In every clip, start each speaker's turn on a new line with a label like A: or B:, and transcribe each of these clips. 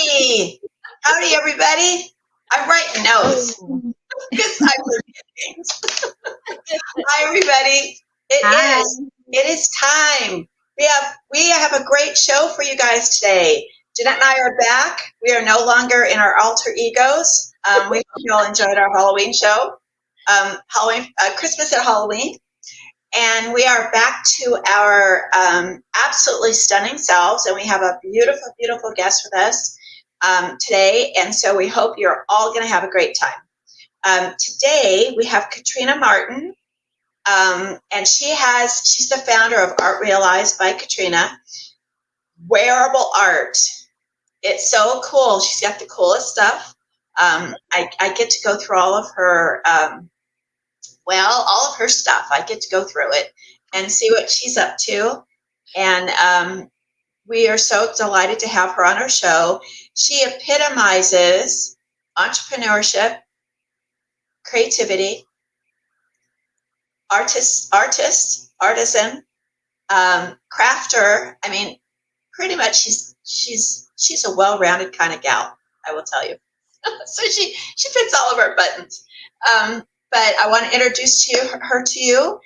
A: Howdy. Howdy, everybody. I'm writing notes because I'm forgetting. Hi, everybody.
B: Hi.
A: It is time. We have a great show for you guys today. Jeanette and I are back. We are no longer in our alter egos. We hope you all enjoyed our Halloween show, Christmas at Halloween. And we are back to our absolutely stunning selves, and we have a beautiful, beautiful guest with us today. And so we hope you're all going to have a great time. Today we have Katrina Martin, and she's the founder of Art Realized by Katrina. Wearable art. It's so cool. She's got the coolest stuff. I get to go through all of her all of her stuff. I get to go through it and see what she's up to. And we are so delighted to have her on our show. She epitomizes entrepreneurship, creativity, artisan, crafter. I mean, pretty much she's a well-rounded kind of gal, I will tell you. So she fits all of our buttons. But I want to introduce her to you.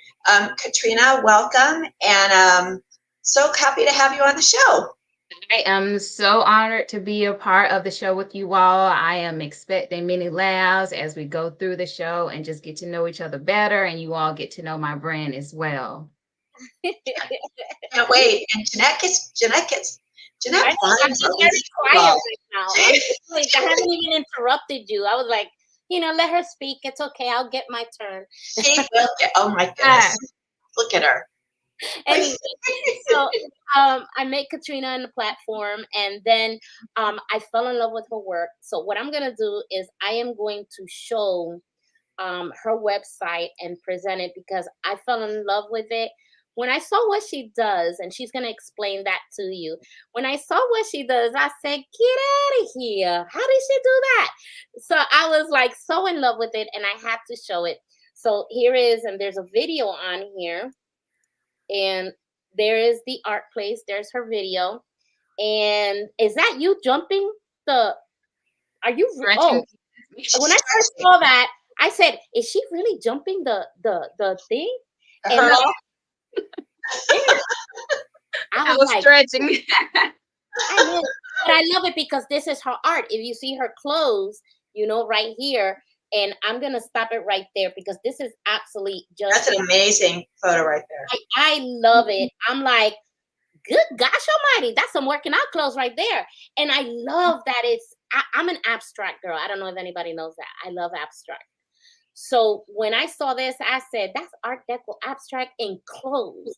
A: Katrina, welcome, and so happy to have you on the show.
B: I am so honored to be a part of the show with you all. I am expecting many laughs as we go through the show and just get to know each other better, and you all get to know my brand as well.
A: Can't wait. And Jeanette finds
C: I'm very quiet right now. I haven't even interrupted you. I was like, let her speak. It's okay. I'll get my turn.
A: She will get. Oh my goodness! Look at her.
C: Anyway, so I met Katrina on the platform, and then I fell in love with her work. So what I'm gonna do is I am going to show her website and present it because I fell in love with it. When I saw what she does, and she's going to explain that to you. When I saw what she does, I said, get out of here. How did she do that? So I was like so in love with it, and I had to show it. So here is, and there's a video on here. And there is the art place. There's her video. And is that you jumping are you? Oh, when I first saw that, I said, is she really jumping the thing? And
B: I was like, stretching.
C: I know, but I love it because this is her art. If you see her clothes, right here, and I'm gonna stop it right there because this is absolutely just.
A: That's an amazing photo right there.
C: I love it. I'm like, good gosh almighty, that's some working out clothes right there. And I love that I'm an abstract girl. I don't know if anybody knows that. I love abstract. So when I saw this, I said, that's Art Deco abstract in clothes.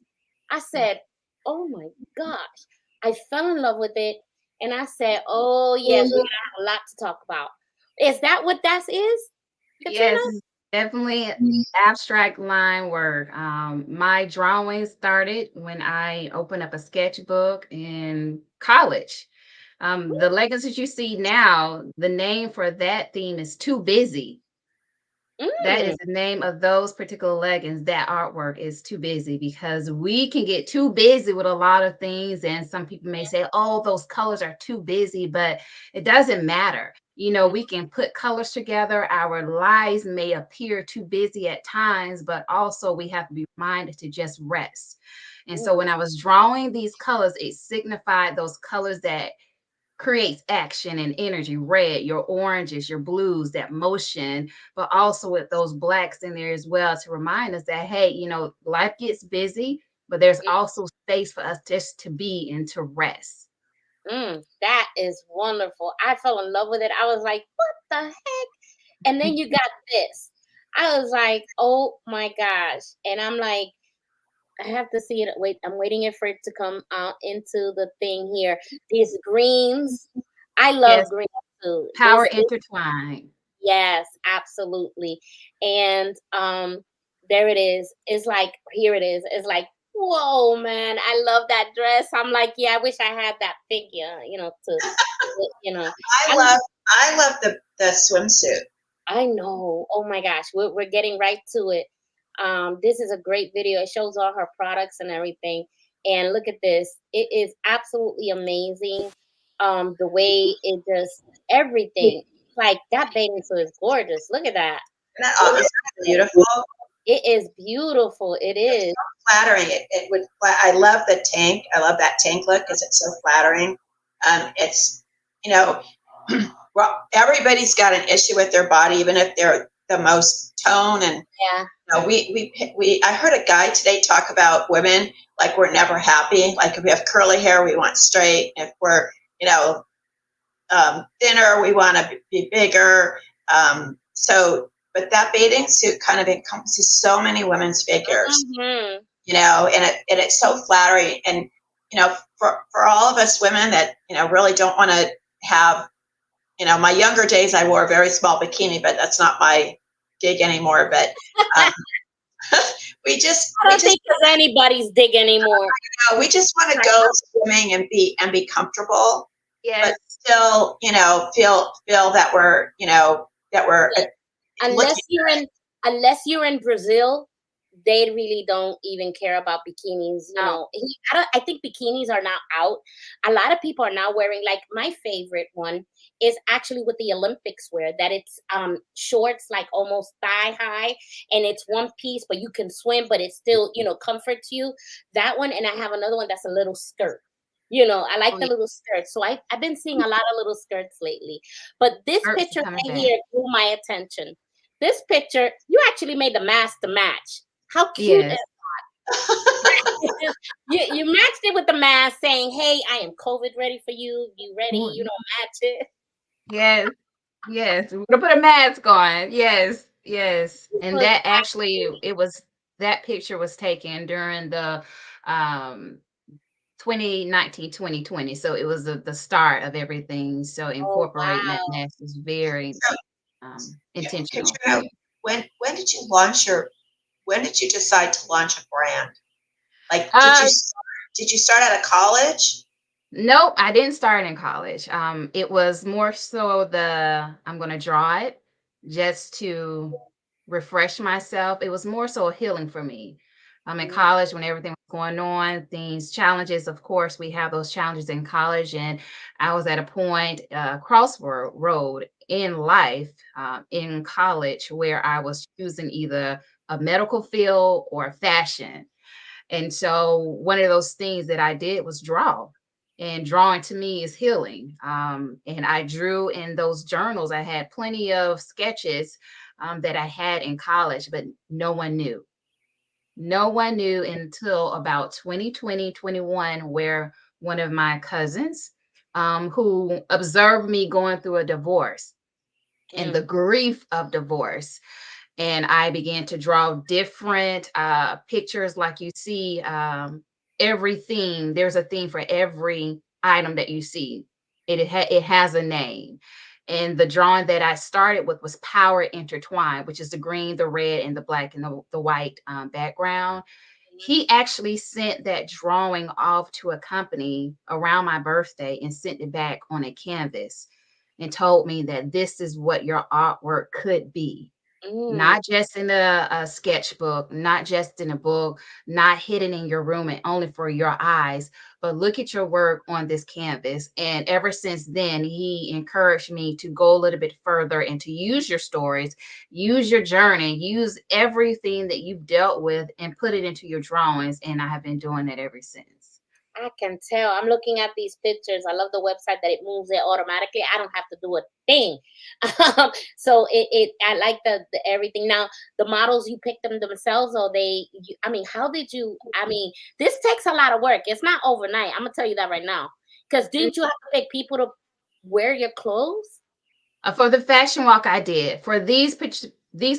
C: I said, oh my gosh. I fell in love with it. And I said, oh, yes, we have a lot to talk about. Is that what that is, Katrina?
B: Yes, definitely abstract line work. My drawing started when I opened up a sketchbook in college. The leggings you see now, the name for that theme is Too Busy. That is the name of those particular leggings. That artwork is Too Busy because we can get too busy with a lot of things. And some people may say, oh, those colors are too busy, but it doesn't matter. We can put colors together. Our lives may appear too busy at times, but also we have to be reminded to just rest. And so when I was drawing these colors, it signified those colors that creates action and energy. Red, your oranges, your blues, that motion, but also with those blacks in there as well to remind us that, hey, life gets busy, but there's also space for us just to be and to rest.
C: That is wonderful. I fell in love with it. I was like, what the heck? And then you got this. I was like, oh my gosh. And I'm like, I have to see it. Wait, I'm waiting for it to come out into the thing here. These greens. I love green too.
B: Power intertwined.
C: Yes, absolutely. And there it is. It's like, here it is. It's like, whoa, man, I love that dress. I'm like, yeah, I wish I had that figure,
A: I love the swimsuit.
C: I know. Oh my gosh, we're getting right to it. This is a great video. It shows all her products and everything. And look at this. It is absolutely amazing. The way it just everything. Like that bathing suit is gorgeous. Look at that.
A: Isn't that,
C: It
A: isn't
C: is,
A: that beautiful?
C: it is beautiful. It
A: It's
C: is.
A: so flattering. It would. I love the tank. I love that tank look because it's so flattering. It's you know, well, everybody's got an issue with their body, even if they're the most tone. And
C: Yeah.
A: we. I heard a guy today talk about women like we're never happy. Like if we have curly hair, we want straight. If we're you know thinner, we want to be bigger. But that bathing suit kind of encompasses so many women's figures,
C: Hmm.
A: and it's so flattering. And for all of us women that really don't want to have, my younger days, I wore a very small bikini, but that's not my gig anymore. But um,
C: I
A: we
C: don't
A: just
C: think it's anybody's dig anymore.
A: we just want to
C: Right.
A: go swimming and be comfortable, but
B: Yes.
A: still, feel that we're
C: Yeah.
A: looking.
C: Unless you're in Brazil, they really don't even care about bikinis.
B: No.
C: I think bikinis are now out. A lot of people are now wearing, like, my favorite one is actually what the Olympics wear. That it's shorts like almost thigh high, and it's one piece, but you can swim, but it still comforts you. That one, and I have another one that's a little skirt. I like
B: Oh,
C: the
B: yeah.
C: little skirts. So I've been seeing a lot of little skirts lately. But this
B: Skirts are
C: picture
B: coming
C: right
B: back.
C: here drew my attention. This picture, you actually made the mask to match. How cute
B: Yes.
C: is you matched it with the mask saying, "Hey, I am COVID ready for you. You ready?
B: Mm,
C: Match it."
B: yes. Yes. We're gonna put a mask on. Yes. Yes.
C: This
B: And
C: was
B: that actually,
C: actually
B: that picture was taken during the um 2019, 2020. So it was the start of everything. So
C: oh
B: incorporating that
C: wow.
B: mask is very
A: So,
B: intentional.
A: Katrina, when did you when did you decide to launch a brand? Like,
B: Uh,
A: did you start out of college?
B: Nope, I didn't start in college. It was more so I'm gonna draw it just to refresh myself. It was more so healing for me. I'm in
C: Mm,
B: college when everything was going on, things, challenges. Of course, we have those challenges in college, and I was at a point, crossroad road in life, in college, where I was choosing either a medical field or fashion. And so one of those things that I did was draw. And drawing to me is healing. And I drew in those journals. I had plenty of sketches that I had in college, but no one knew. No one knew until about 2020, 21, where one of my cousins who observed me going through a divorce and the
C: mm,
B: grief of divorce, and I began to draw different pictures like you see. Every theme, there's a theme for every item that you see. It has a name. And the drawing that I started with was Power Intertwined, which is the green, the red, and the black and the white background. He actually sent that drawing off to a company around my birthday and sent it back on a canvas and told me that this is what your artwork could be,
C: mm.
B: not just in a sketchbook, not just in a book, not hidden in your room and only for your eyes, but look at your work on this canvas. And ever since then, he encouraged me to go a little bit further and to use your stories, use your journey, use everything that you've dealt with and put it into your drawings. And I have been doing that ever since.
C: I can tell. I'm looking at these pictures. I love the website that it moves it automatically. I don't have to do a thing. So I like the everything. Now, the models, you pick them themselves, or I mean, how did you? I mean, this takes a lot of work. It's not overnight. I'm gonna tell you that right now. Because didn't you have to pick people to wear your clothes?
B: For the fashion walk, I did. For these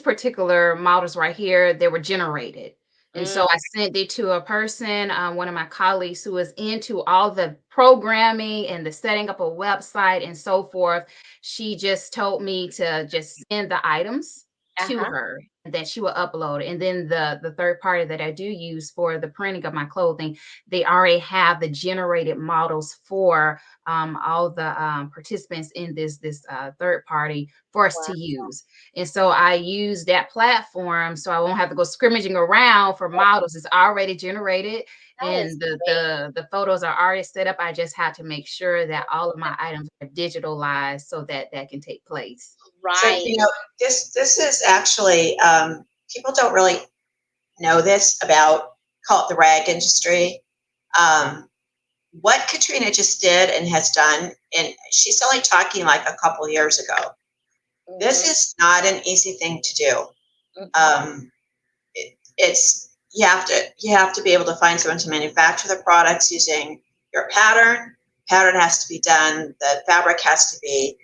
B: particular models right here, they were generated. And
C: Mm,
B: so I sent it to a person, one of my colleagues who is into all the programming and the setting up a website and so forth. She just told me to just send the items to
C: uh-huh.
B: her and that she will upload it. And then the third party that I do use for the printing of my clothing, they already have the generated models for all the participants in this third party for us
C: Wow.
B: to use. And so I use that platform so I won't have to go scrimmaging around for models. It's already generated.
C: That is
B: and the
C: great.
B: the the photos are already set up. I just have to make sure that all of my items are digitalized so that that can take place.
A: So,
C: Right.
A: this is actually, people don't really know this about, call it the rag industry. Um, what Katrina just did and has done, and she's only talking like a couple years ago. This
C: Mm-hmm.
A: is not an easy thing to do.
C: Mm-mm.
A: It's you have to be able to find someone to manufacture the products using your pattern. Pattern has to be done. The fabric has to be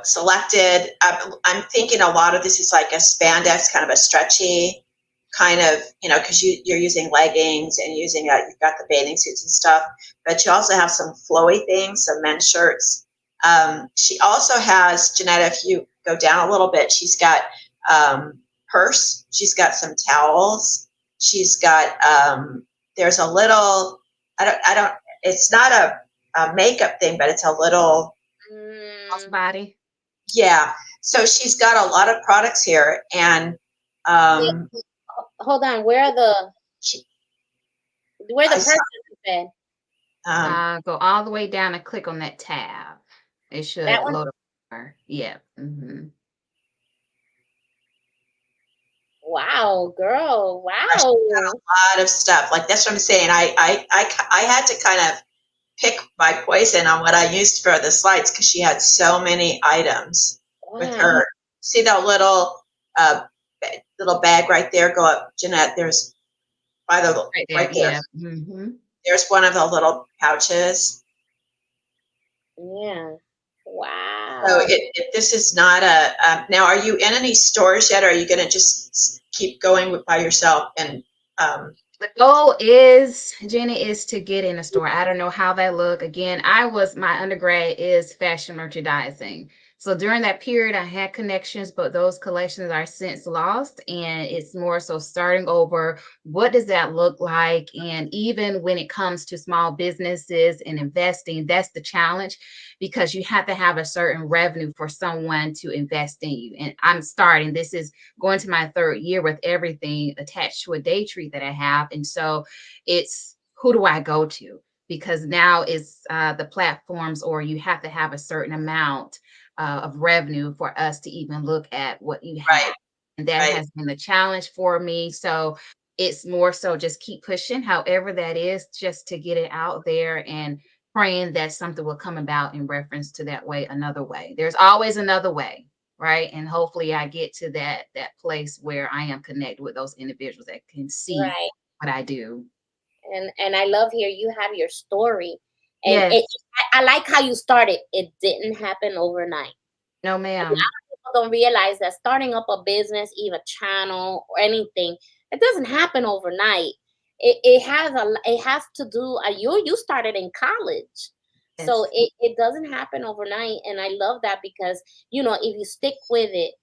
A: selected. I'm thinking a lot of this is like a spandex, kind of a stretchy kind of, because you're using leggings and using you've got the bathing suits and stuff, but you also have some flowy things, some men's shirts. She also has, Janetta, if you go down a little bit, she's got purse. She's got some towels. She's got, there's a little, I don't, it's not a makeup thing, but it's a little,
C: Mm,
B: Body.
A: yeah. So she's got a lot of products here, and
C: wait,
A: um,
C: hold on.
A: she,
C: Where the
A: I saw,
C: person said
B: Go all the way down and click on that tab. It
C: that
B: should
C: one?
B: load up. Yeah.
C: Wow, girl.
A: she's got
C: Wow.
A: a lot of stuff. Like that's what I'm saying. I had to kind of pick my poison on what I used for the slides because she had so many items with
C: Wow.
A: her. See that uh, little bag right there? Go up, Jeanette. There's by the
B: Right there.
A: right there.
B: Yeah.
A: There's one of the little pouches.
C: Yeah.
A: So
C: Wow.
A: this is not a, now are you in any stores yet? Or are you going to just keep going by yourself? And
B: The goal is, Jenny, is to get in a store. I don't know how that look. Again, my undergrad is fashion merchandising. So during that period, I had connections, but those collections are since lost. And it's more so starting over. What does that look like? And even when it comes to small businesses and investing, that's the challenge because you have to have a certain revenue for someone to invest in you. And I'm starting, this is going to my third year with everything attached to a day treat that I have. And so it's who do I go to? Because now it's the platforms, or you have to have a certain amount of revenue for us to even look at what you
A: right,
B: have. And that
A: right,
B: has been the challenge for me. So it's more so just keep pushing, however that is, just to get it out there and praying that something will come about in reference to that way, another way. There's always another way, right? And hopefully I get to that place where I am connected with those individuals that can see
C: Right.
B: what I do.
C: And I love here you have your story. And
B: Yes.
C: I like how you started. It didn't happen overnight.
B: No,
C: A lot
B: ma'am.
C: of people don't realize that starting up a business, even channel or anything, it doesn't happen overnight. It has to do. You started in college, so
B: Yes.
C: it doesn't happen overnight. And I love that because if you stick with it,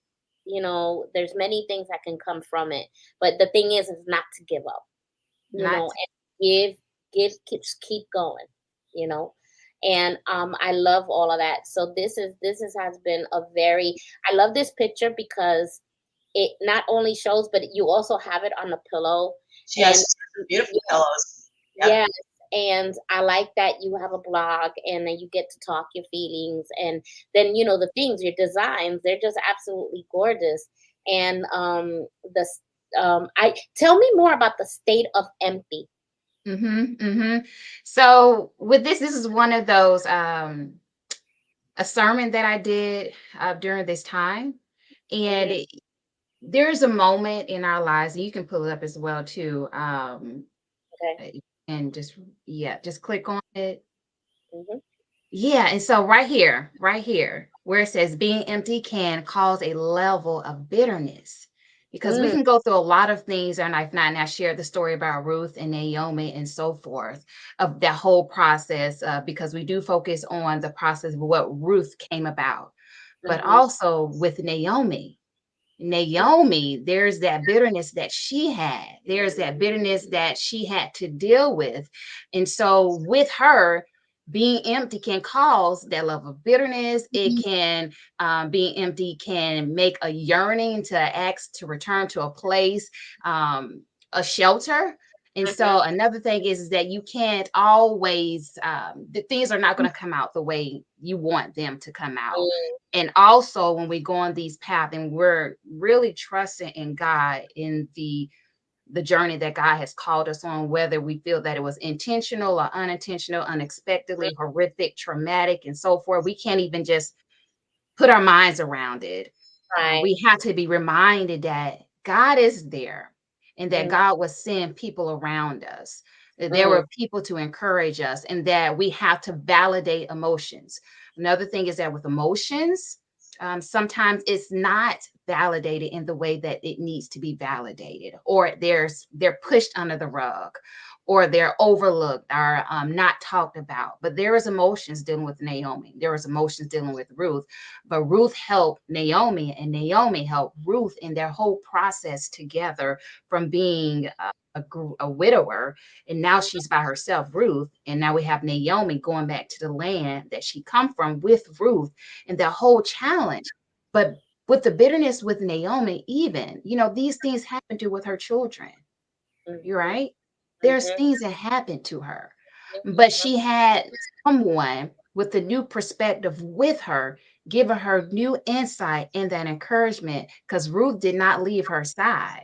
C: there's many things that can come from it. But the thing is not to give up.
B: Not
C: And keep going, you know. And I love all of that. So this has been a very I love this picture because it not only shows, but you also have it on the pillow.
A: she has
C: And
A: some beautiful pillows. Yep.
C: yes, and I like that you have a blog and then you get to talk your feelings, and then the things, your designs, they're just absolutely gorgeous. And the I tell me more about the state of empty.
B: So with this is one of those a sermon that I did during this time. And
C: Mhm.
B: there's a moment in our lives, and you can pull it up as well too.
C: Okay.
B: And just click on it.
C: Mhm.
B: Yeah, and so right here, where it says being empty can cause a level of bitterness because we
C: Mm,
B: can go through a lot of things in our life. Now, and I shared the story about Ruth and Naomi and so forth of that whole process because we do focus on the process of what Ruth came about, but
C: mhm,
B: also with Naomi, there's that bitterness that she had. There's that bitterness that she had to deal with. And so, with her, being empty can cause that level of bitterness. It can, being empty can make a yearning to ask to return to a place, a shelter. And so another thing is that you can't always, the things are not going to come out the way you want them to come out. And also when we go on these paths and we're really trusting in God in the journey that God has called us on, whether we feel that it was intentional or unintentional, unexpectedly, horrific, traumatic, and so forth, we can't even just put our minds around it.
C: Right.
B: We have to be reminded that God is there and that
C: Mm,
B: God will send people around us. That there
C: mm,
B: were people to encourage us and that we have to validate emotions. Another thing is that with emotions, sometimes it's not validated in the way that it needs to be validated, or they're pushed under the rug, or they're overlooked, or not talked about. But there is emotions dealing with Naomi. There was emotions dealing with Ruth. But Ruth helped Naomi, and Naomi helped Ruth in their whole process together from being a widower, and now she's by herself, Ruth, and now we have Naomi going back to the land that she come from with Ruth, and the whole challenge. But with the bitterness with Naomi, even, these things happen to with her children. You're
C: mhm,
B: right. There's
C: mhm,
B: things that happened to her, but
C: mhm,
B: she had someone with a new perspective with her, giving her new insight and that encouragement, because Ruth did not leave her side.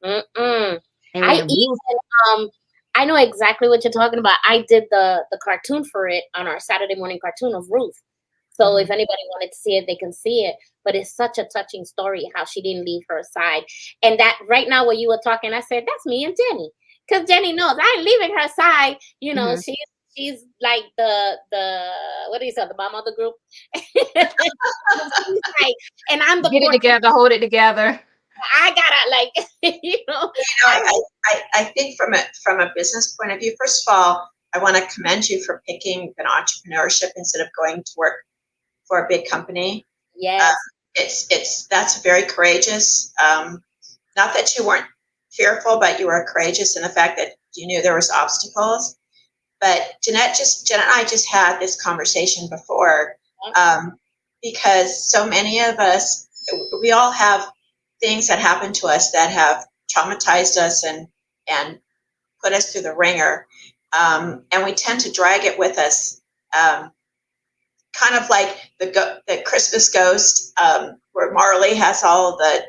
C: mm-mm.
B: And
C: I
B: when Ruth,
C: even I know exactly what you're talking about. I did the cartoon for it on our Saturday morning cartoon of Ruth. So if
B: Mhm,
C: anybody wanted to see it, they can see it. But it's such a touching story how she didn't leave her side. And that right now, when you were talking, I said that's me and Jenny, because Jenny knows I ain't leaving her side.
B: mhm.
C: She's like the what do you say, the mom of the group. She's like, and I'm the
B: Get it
C: core.
B: together, hold it together.
C: I gotta like I
A: I think from a business point of view, first of all, I want to commend you for picking an entrepreneurship instead of going to work for a big company. Uh,
C: yes.
A: it's that's very courageous. Not that you weren't fearful, but you were courageous in the fact that you knew there was obstacles. But Jeanette and I just had this conversation before, um, because so many of us, we all have things that happen to us that have traumatized us and put us through the ringer, and we tend to drag it with us, kind of like the Christmas ghost, where Marley has all the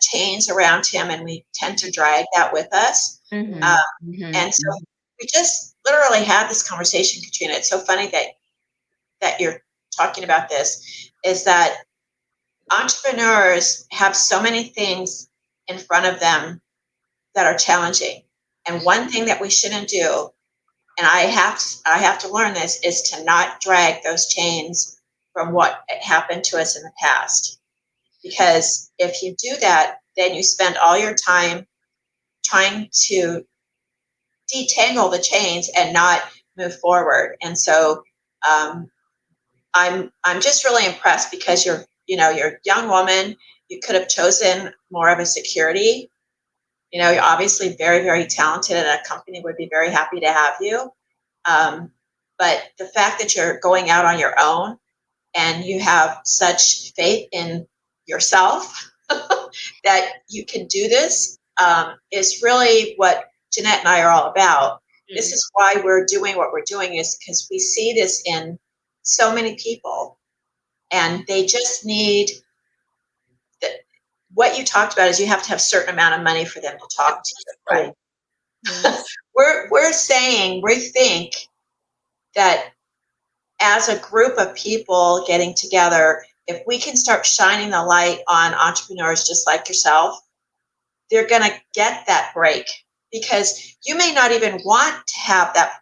A: chains around him, and we tend to drag that with us. Um,
B: Mhm, mhm,
A: and so
B: mhm.
A: we just literally had this conversation, Katrina. It's so funny that you're talking about this. Is that entrepreneurs have so many things in front of them that are challenging, and one thing that we shouldn't do, and I have to learn this, is to not drag those chains from what happened to us in the past. Because if you do that, then you spend all your time trying to detangle the chains and not move forward. And so, um, I'm just really impressed because you're a young woman. You could have chosen more of a security. You're obviously very, very talented, and a company would be very happy to have you. Um, but the fact that you're going out on your own and you have such faith in yourself that you can do this, is really what Jeanette and I are all about. This
C: Mhm.
A: is why we're doing what we're doing, is because we see this in so many people, and they just need the, what you talked about is you have to have a certain amount of money for them to talk to you, right?
C: So
B: Yes.
A: We're saying we think that as a group of people getting together, if we can start shining the light on entrepreneurs just like yourself, they're going to get that break, because you may not even want to have that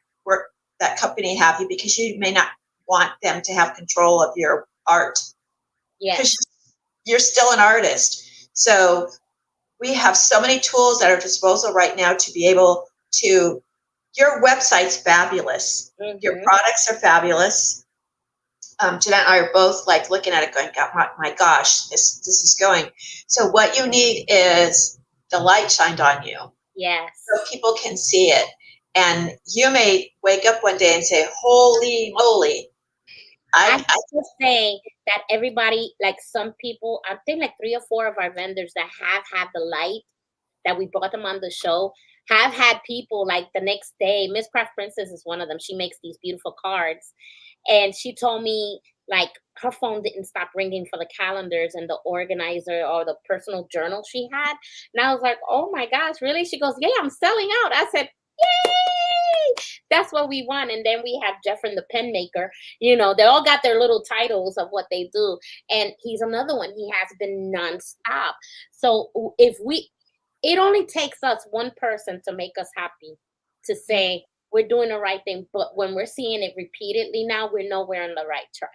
A: company have you, because you may not want them to have control of your art, because
C: yes.
A: you're still an artist. So we have so many tools at our disposal right now to be able to. Your website's fabulous. Your
C: Mhm.
A: products are fabulous. Jeanette and I are both like looking at it going, "God, my gosh, this is going." So what you need is the light shined on you
C: Yes.
A: so people can see it. And you may wake up one day and say, "Holy moly,
C: I
A: I."
C: have to say that everybody, like some people, I think like 3 or 4 of our vendors that have had the light that we brought them on the show have had people like the next day. Miss Craft Princess is one of them. She makes these beautiful cards. And she told me like her phone didn't stop ringing for the calendars and the organizer or the personal journal she had. And I was like, oh my gosh, really? She goes, yeah, I'm selling out. I said, yay! That's what we want. And then we have Jeffrey the pen maker. They all got their little titles of what they do. And he's another one. He has been nonstop. So it only takes us one person to make us happy, to say we're doing the right thing. But when we're seeing it repeatedly now, we know we're on the right track.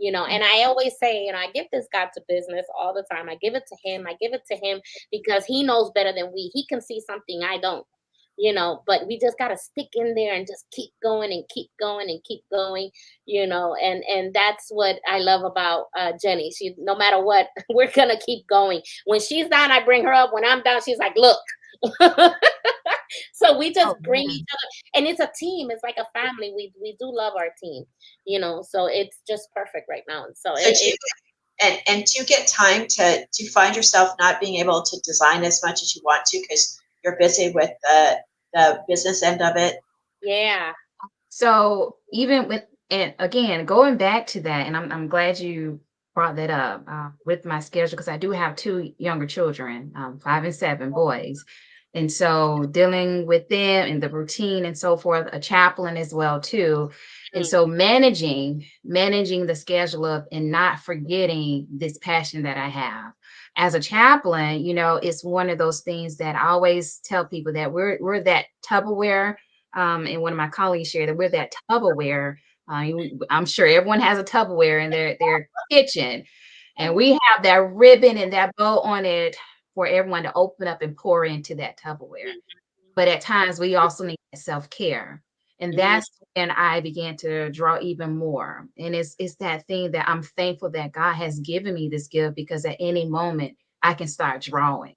C: And I always say, I give this guy to business all the time. I give it to him. I give it to him because he knows better than we. He can see something I don't. But we just got to stick in there and just keep going and keep going and keep going, and that's what I love about Jenny. She, no matter what, we're going to keep going. When she's down, I bring her up. When I'm down, she's like, look. So we just bring each other, and it's a team. It's like a family. We do love our team, so it's just perfect right now. So
A: do you get time to find yourself not being able to design as much as you want to because you're busy with the business end of it?
C: Yeah.
B: So even with, and again, going back to that, and I'm glad you brought that up with my schedule, because I do have two younger children, 5 and 7 boys. And so dealing with them and the routine and so forth, a chaplain as well too. And so managing the schedule up and not forgetting this passion that I have. As a chaplain, it's one of those things that I always tell people that we're that Tupperware. And one of my colleagues shared that we're that Tupperware. I'm sure everyone has a Tupperware in their kitchen, and we have that ribbon and that bow on it for everyone to open up and pour into that Tupperware. But at times we also need self-care. And that's when I began to draw even more. And it's that thing that I'm thankful that God has given me this gift, because at any moment I can start drawing.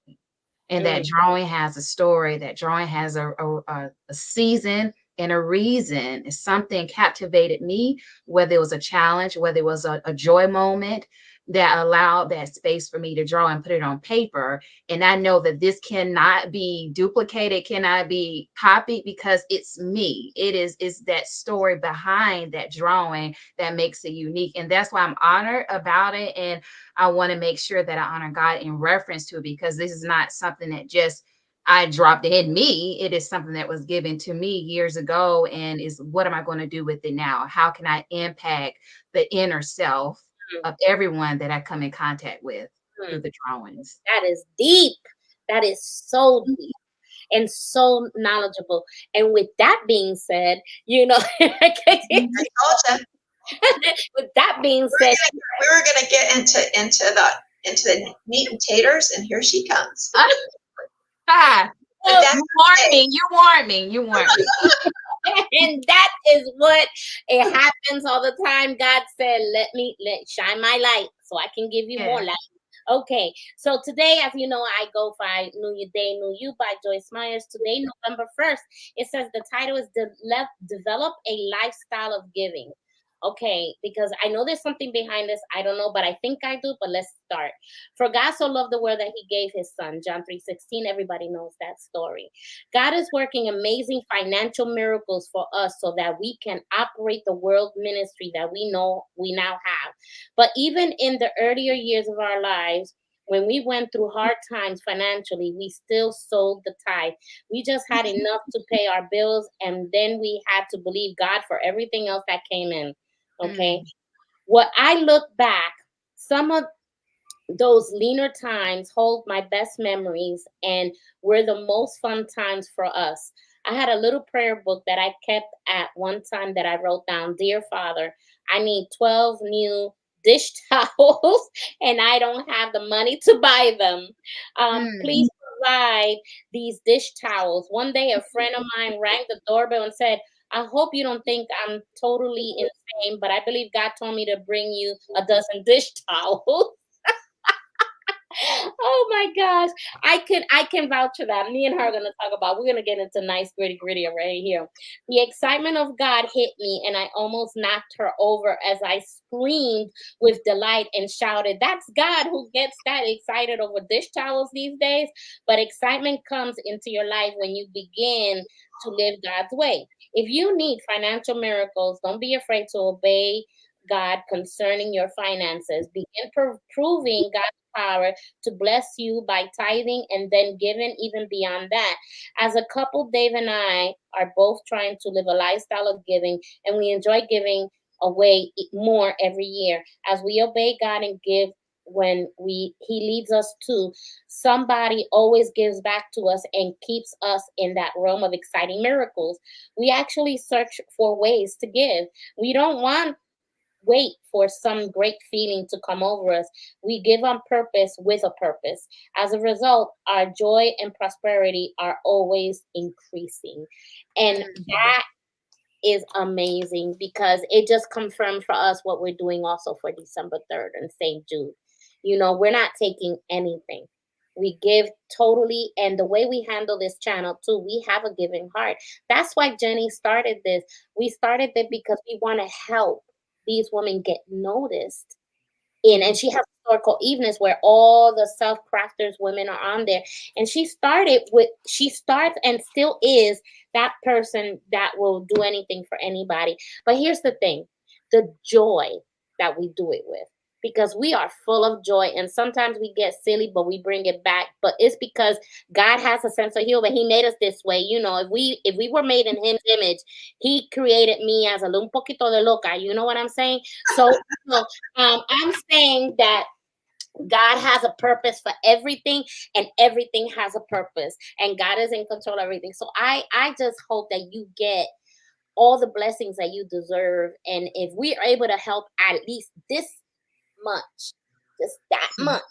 B: And that drawing has a story, that drawing has a season and a reason. If something captivated me, whether it was a challenge, whether it was a joy moment that allowed that space for me to draw and put it on paper. And I know that this cannot be duplicated, cannot be copied, because it's me. It's that story behind that drawing that makes it unique. And that's why I'm honored about it. And I want to make sure that I honor God in reference to it, because this is not something that just I dropped in me. It is something that was given to me years ago, and is what am I going to do with it now? How can I impact the inner self of everyone that I come in contact with through the drawings?
C: That is deep. That is so deep and so knowledgeable. And with that being said, with that being said,
A: we were going to get into the meat and taters, and here she comes.
B: You warned me.
C: And that is what it happens all the time. God said, let shine my light so I can give you more light. Okay, so today, as you know, I go by New Year Day, New You by Joyce Myers. Today, November 1st, it says the title is Develop a Lifestyle of Giving. Okay, because I know there's something behind this. I don't know, but I think I do. But let's start. For God so loved the world that he gave his son. John 3:16. Everybody knows that story. God is working amazing financial miracles for us so that we can operate the world ministry that we know we now have. But even in the earlier years of our lives, when we went through hard times financially, we still sold the tithe. We just had enough to pay our bills, and then we had to believe God for everything else that came in. Okay. What I look back, some of those leaner times hold my best memories and were the most fun times for us. I had a little prayer book that I kept at one time that I wrote down, Dear Father, I need 12 new dish towels and I don't have the money to buy them. Please provide these dish towels. One day a friend of mine rang the doorbell and said, I hope you don't think I'm totally insane, but I believe God told me to bring you a dozen dish towels. Oh my gosh. I can vouch for that. Me and her are gonna talk about, we're gonna get into nice gritty right here. The excitement of God hit me and I almost knocked her over as I screamed with delight and shouted, "That's God who gets that excited over dish towels these days." But excitement comes into your life when you begin to live God's way. If you need financial miracles, don't be afraid to obey God concerning your finances. Begin proving God's power to bless you by tithing and then giving even beyond that. As a couple, Dave and I are both trying to live a lifestyle of giving, and we enjoy giving away more every year. As we obey God and give when he leads us to, somebody always gives back to us and keeps us in that realm of exciting miracles. We actually search for ways to give. We don't want wait for some great feeling to come over us. We give on purpose with a purpose. As a result, our joy and prosperity are always increasing. And that is amazing because it just confirmed for us what we're doing also for December 3rd and St. Jude. We're not taking anything. We give totally, and the way we handle this channel too, we have a giving heart. That's why Jenny started this. We started it because we want to help these women get noticed in, and she has historical evenings where all the self-crafters women are on there, and she starts and still is that person that will do anything for anybody. But here's the thing, the joy that we do it with, because we are full of joy, and sometimes we get silly but we bring it back, but it's because God has a sense of humor. He made us this way. If we were made in his image, he created me as a un poquito de loca, you know what I'm saying? So I'm saying that God has a purpose for everything, and everything has a purpose, and God is in control of everything. So I just hope that you get all the blessings that you deserve, and if we are able to help at least this much, just that much,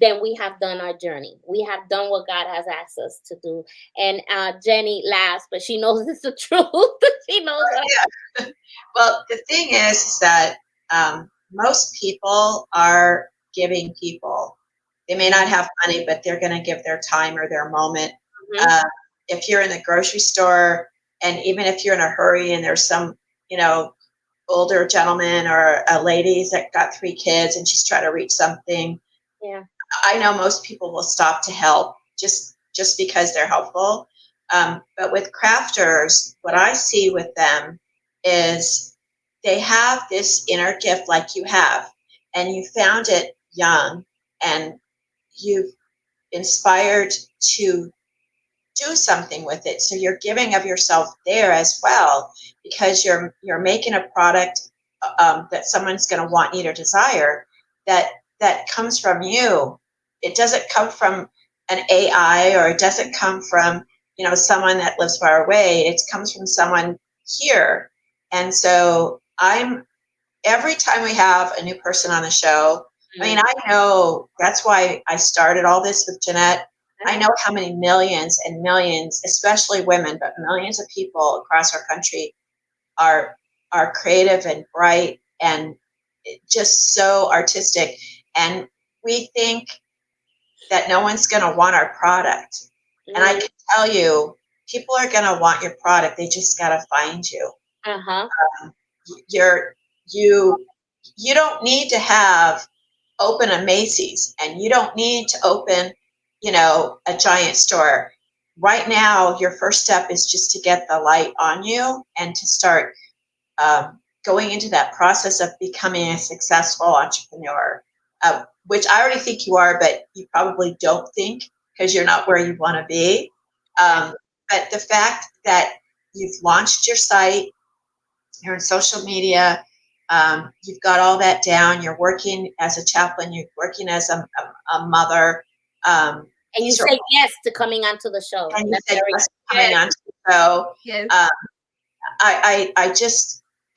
C: then we have done our journey. We have done what God has asked us to do. And Jenny laughs, but she knows it's the truth. She knows what
A: Yeah. Well, the thing is that most people are giving people. They may not have money, but they're going to give their time or their moment.
C: Mhm.
A: Uh, if you're in the grocery store, and even if you're in a hurry and there's some, older gentleman or a lady that got 3 kids and she's trying to reach something,
C: Yeah.
A: I know most people will stop to help just because they're helpful. But with crafters, what I see with them is they have this inner gift like you have, and you found it young, and you've inspired to do something with it. So you're giving of yourself there as well, because you're making a product that someone's going to want, need, or desire, that comes from you. It doesn't come from an AI, or it doesn't come from someone that lives far away. It comes from someone here. And so every time we have a new person on the show, I mean, I know that's why I started all this with Jeanette. I know how many millions and millions, especially women, but millions of people across our country are creative and bright and just so artistic. And we think that no one's going to want our product. And I can tell you, people are going to want your product. They just got to find you.
C: Uh-huh.
A: You don't need to open a Macy's, and you don't need to open, a giant store. Right now, your first step is just to get the light on you and to start going into that process of becoming a successful entrepreneur, which I already think you are, but you probably don't think because you're not where you want to be. But the fact that you've launched your site, you're in social media, you've got all that down, you're working as a chaplain, you're working as a mother.
C: And you say yes to coming onto the show.
A: And you said yes to coming onto the show.
B: Yes.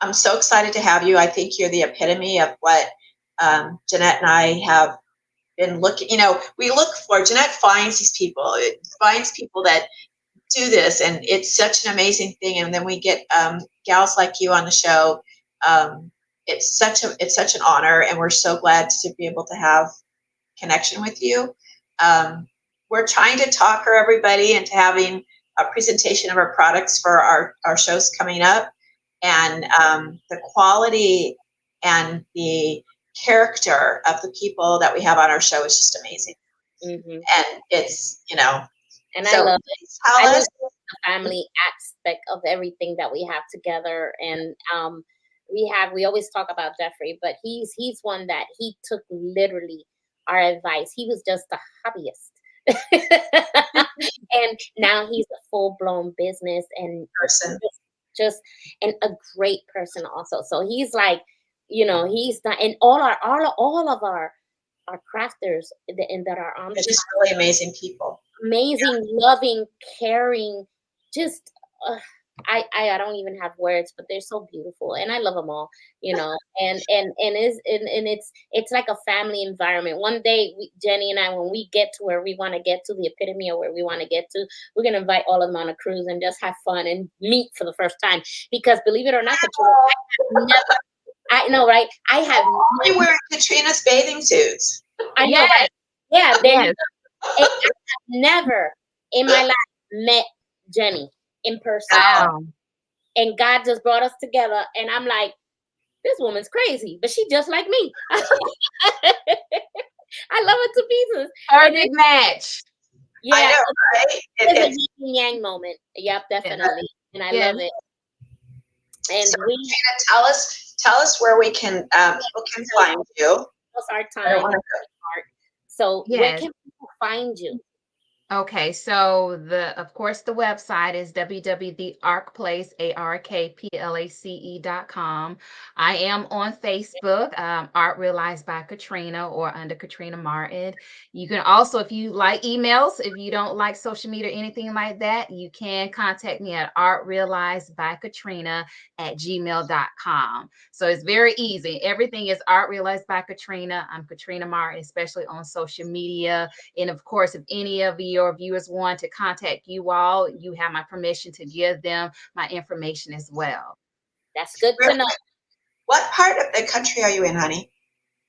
A: I'm so excited to have you. I think you're the epitome of what Jeanette and I have been looking. We look for. Jeanette finds these people. It finds people that do this, and it's such an amazing thing. And then we get gals like you on the show. It's such an honor, and we're so glad to be able to have connection with you. We're trying to talk everybody into having a presentation of our products for our shows coming up. And the quality and the character of the people that we have on our show is just amazing.
C: Mm-hmm.
A: And it's,
C: And
A: so
C: I love it.
A: tell
C: I
A: us.
C: love the family aspect of everything that we have together. And we always talk about Jeffrey, but he's one that he took literally our advice. He was just a hobbyist. And now he's a full-blown business and
A: Person.
C: just and a great person also. So he's like, he's not, and all of our crafters that are on
A: They're
C: the
A: just really amazing people.
C: amazing, loving, caring, just I don't even have words, but they're so beautiful, and I love them all, and it's like a family environment. One day, Jenny and I, when we get to where we want to get to, the epitome of where we want to get to, we're gonna invite all of them on a cruise and just have fun and meet for the first time. Because believe it or not, I know, right? I have
A: You're wearing Katrina's bathing suits.
C: I know,
B: Yes.
C: right? Yeah,
B: Yes.
C: I have never in my life met Jenny in person.
B: Wow.
C: And God just brought us together. And I'm like, this woman's crazy, but she just like me. I love her to pieces.
B: Perfect match.
C: Yeah,
A: I know, right?
C: it's a yin and yang moment. Yep, definitely. And I love it. And
A: so, Katrina, tell us where we can people can find you.
C: What's our time? So where can people find you?
B: Okay, so of course the website is www.arkplace.com. I am on Facebook, Art Realized by Katrina, or under Katrina Martin. You can also, if you like emails, if you don't like social media or anything like that, you can contact me at artrealizedbykatrina@gmail.com. So it's very easy. Everything is Art Realized by Katrina. I'm Katrina Martin, especially on social media. And of course, if any of your viewers want to contact you all, you have my permission to give them my information as well.
C: That's good to know.
A: What part of the country are you in, honey?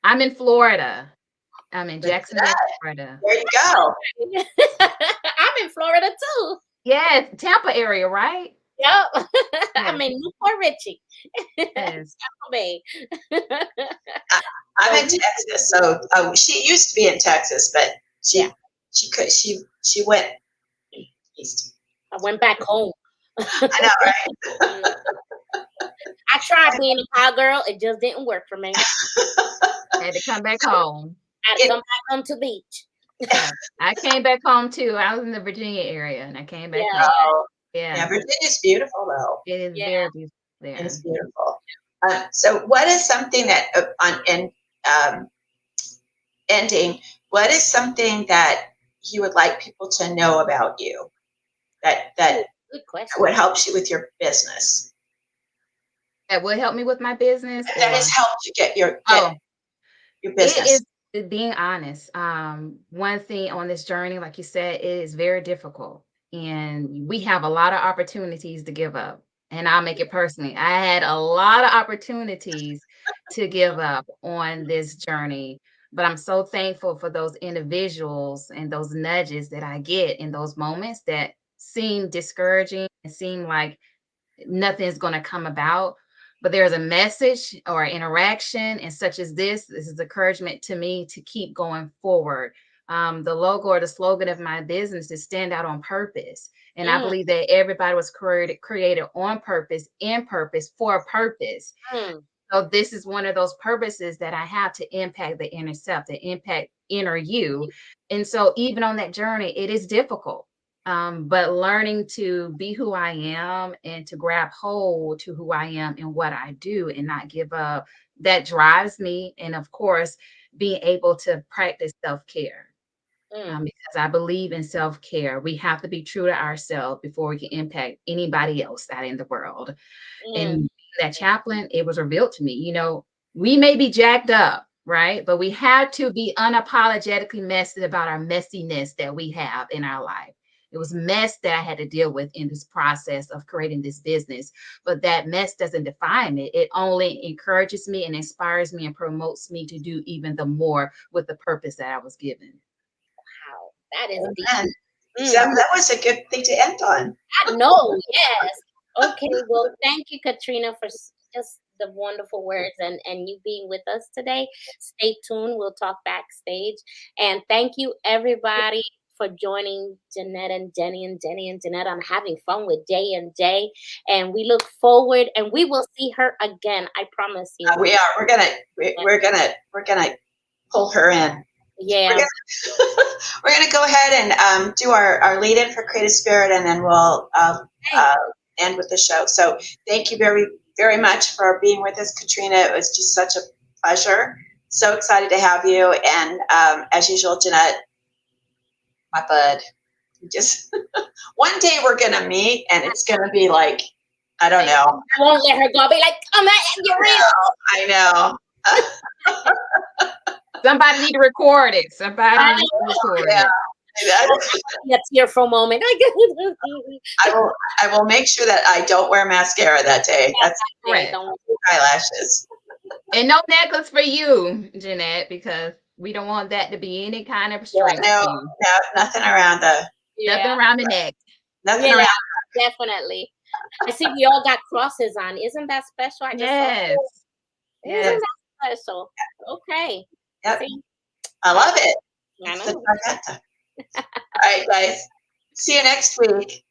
B: I'm in Florida. I'm in Jacksonville, Florida.
A: There you go.
C: I'm in Florida too.
B: Yes, Tampa area, right?
C: Yep. I'm in Newport Richie.
B: Yes.
C: Tampa Bay.
A: I'm in Texas, so she used to be in Texas, but she went east.
C: I went back home.
A: I know, right?
C: I tried being a cowgirl. It just didn't work for me.
B: Had to come back home.
C: I had to come back home to the beach.
B: Yeah. I came back home too. I was in the Virginia area, and I came back home.
A: Yeah, Virginia's beautiful, though.
B: It is very beautiful there.
A: It is beautiful. So, what is something that ending? What is something that you would like people to know about you? That
C: good question.
A: What helps you with your business?
B: That would help me with my business.
A: That has helped you get your business.
B: It is being honest. One thing on this journey, like you said, it is very difficult, and we have a lot of opportunities to give up. And I'll make it personally. I had a lot of opportunities to give up on this journey, but I'm so thankful for those individuals and those nudges that I get in those moments that seem discouraging and seem like nothing's going to come about. But there's a message or interaction, and such as this is encouragement to me to keep going forward. The logo or the slogan of my business is stand out on purpose. And I believe that everybody was created on purpose, in purpose, for a purpose. So this is one of those purposes that I have to impact the inner self, to impact inner you. And so even on that journey, it is difficult. But learning to be who I am and to grab hold to who I am and what I do and not give up, that drives me. And of course, being able to practice self-care. Because I believe in self-care. We have to be true to ourselves before we can impact anybody else out in the world. And that chaplain, it was revealed to me, we may be jacked up, right? But we have to be unapologetically messy about our messiness that we have in our life. It was mess that I had to deal with in this process of creating this business. But that mess doesn't define me. It only encourages me and inspires me and promotes me to do even the more with the purpose that I was given.
C: Wow, that is deep.
A: Amen. That was a good thing to end on.
C: I know, yes. Okay, well, thank you, Katrina, for just the wonderful words and you being with us today. Stay tuned. We'll talk backstage. And thank you, everybody, for joining Jeanette and Jenny and Jenny and Jeanette. I'm having fun with Jay and Jay. And we look forward, and we will see her again. I promise you.
A: We are. We're gonna pull her in.
C: Yeah.
A: We're gonna go ahead and do our lead in for Creative Spirit, and then we'll end with the show. So thank you very, very much for being with us, Katrina. It was just such a pleasure. So excited to have you. And as usual, Jeanette, my bud, just one day we're gonna meet, and it's gonna be like, I don't know.
C: I won't let her go. I'll be like, come on, you're real.
A: I know.
B: Somebody need to record it. Somebody need to record it.
C: Let's hear for a moment.
A: I will make sure that I don't wear mascara that day. That's
B: Right.
A: eyelashes.
B: And no necklace for you, Jeanette, because we don't want that to be any kind of restraint.
A: No, nothing around the
B: nothing around the neck.
A: Nothing around.
C: Definitely. I see we all got crosses on. Isn't that special? I just
B: yes.
C: Isn't that special? Okay.
A: Yep.
C: See?
A: I love it.
C: I
A: It's
C: know.
A: the trifecta. All right, guys. See you next week.